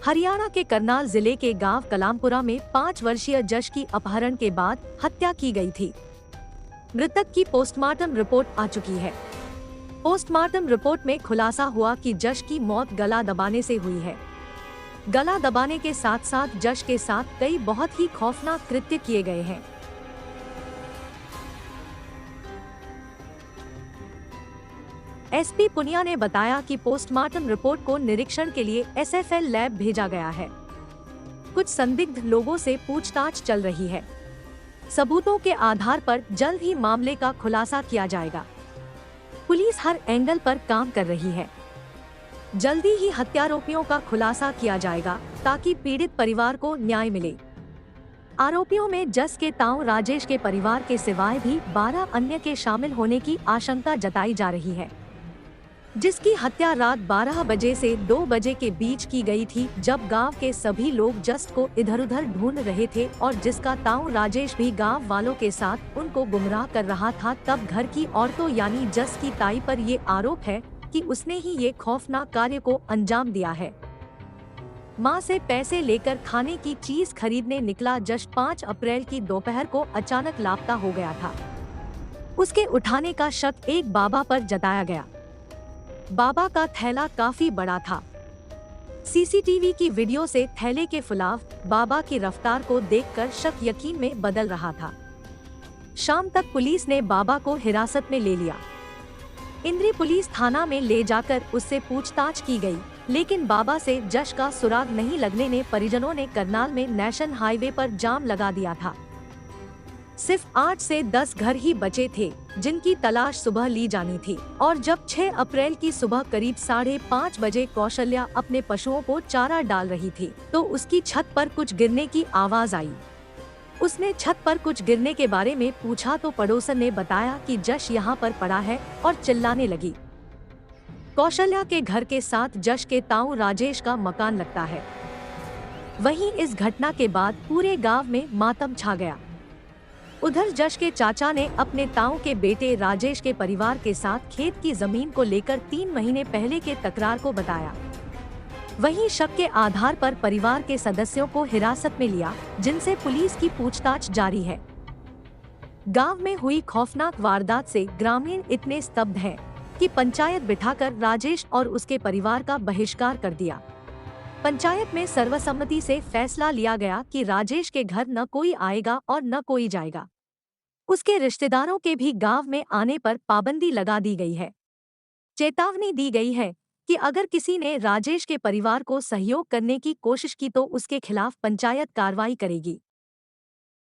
हरियाणा के करनाल जिले के गांव कलामपुरा में 5 वर्षीय जश की अपहरण के बाद हत्या की गई थी। मृतक की पोस्टमार्टम रिपोर्ट आ चुकी है। पोस्टमार्टम रिपोर्ट में खुलासा हुआ कि जश की मौत गला दबाने से हुई है। गला दबाने के साथ साथ जश के साथ कई बहुत ही खौफनाक कृत्य किए गए हैं। एसपी पुनिया ने बताया कि पोस्टमार्टम रिपोर्ट को निरीक्षण के लिए एसएफएल लैब भेजा गया है। कुछ संदिग्ध लोगों से पूछताछ चल रही है। सबूतों के आधार पर जल्द ही मामले का खुलासा किया जाएगा। पुलिस हर एंगल पर काम कर रही है। जल्दी ही हत्यारोपियों का खुलासा किया जाएगा ताकि पीड़ित परिवार को न्याय मिले। आरोपियों में जस के ताऊ राजेश के परिवार के सिवाय भी 12 अन्य के शामिल होने की आशंका जताई जा रही है, जिसकी हत्या रात 12 बजे से 2 बजे के बीच की गई थी, जब गांव के सभी लोग जस को इधर-उधर ढूंढ रहे थे और जिसका ताऊ राजेश भी गांव वालों के साथ उनको गुमराह कर रहा था। तब घर की औरतों यानी जस की ताई पर ये आरोप है कि उसने ही ये खौफनाक कार्य को अंजाम दिया है। मां से पैसे लेकर खाने की चीज खरीदने निकला जश 5 अप्रैल की दोपहर को अचानक लापता हो गया था। उसके उठाने का शक एक बाबा पर जताया गया। बाबा का थैला काफी बड़ा था। सीसीटीवी की वीडियो से थैले के फुलाव, बाबा की रफ्तार को देखकर शक यकीन में बदल रहा था। शाम तक पुलिस ने बाबा को हिरासत में ले लिया। इंद्री पुलिस थाना में ले जाकर उससे पूछताछ की गई, लेकिन बाबा से जश का सुराग नहीं लगने ने परिजनों ने करनाल में नेशनल हाईवे पर जाम लगा दिया था। सिर्फ 8 से 10 घर ही बचे थे जिनकी तलाश सुबह ली जानी थी, और जब 6 अप्रैल की सुबह करीब 5:30 बजे कौशल्या अपने पशुओं को चारा डाल रही थी तो उसकी छत पर कुछ गिरने की आवाज आई। उसने छत पर कुछ गिरने के बारे में पूछा तो पड़ोसन ने बताया कि जश यहाँ पर पड़ा है और चिल्लाने लगी। कौशल्या के घर के साथ जश के ताऊ राजेश का मकान लगता है। वहीं इस घटना के बाद पूरे गांव में मातम छा गया। उधर जश के चाचा ने अपने ताऊ के बेटे राजेश के परिवार के साथ खेत की जमीन को लेकर 3 महीने पहले के तकरार को बताया। वहीं शक के आधार पर परिवार के सदस्यों को हिरासत में लिया, जिनसे पुलिस की पूछताछ जारी है। गांव में हुई खौफनाक वारदात से ग्रामीण इतने स्तब्ध हैं कि पंचायत बिठाकर राजेश और उसके परिवार का बहिष्कार कर दिया। पंचायत में सर्वसम्मति से फैसला लिया गया कि राजेश के घर न कोई आएगा और न कोई जाएगा। उसके रिश्तेदारों के भी गांव में आने पर पाबंदी लगा दी गई है। चेतावनी दी गई है कि अगर किसी ने राजेश के परिवार को सहयोग करने की कोशिश की तो उसके खिलाफ पंचायत कार्रवाई करेगी।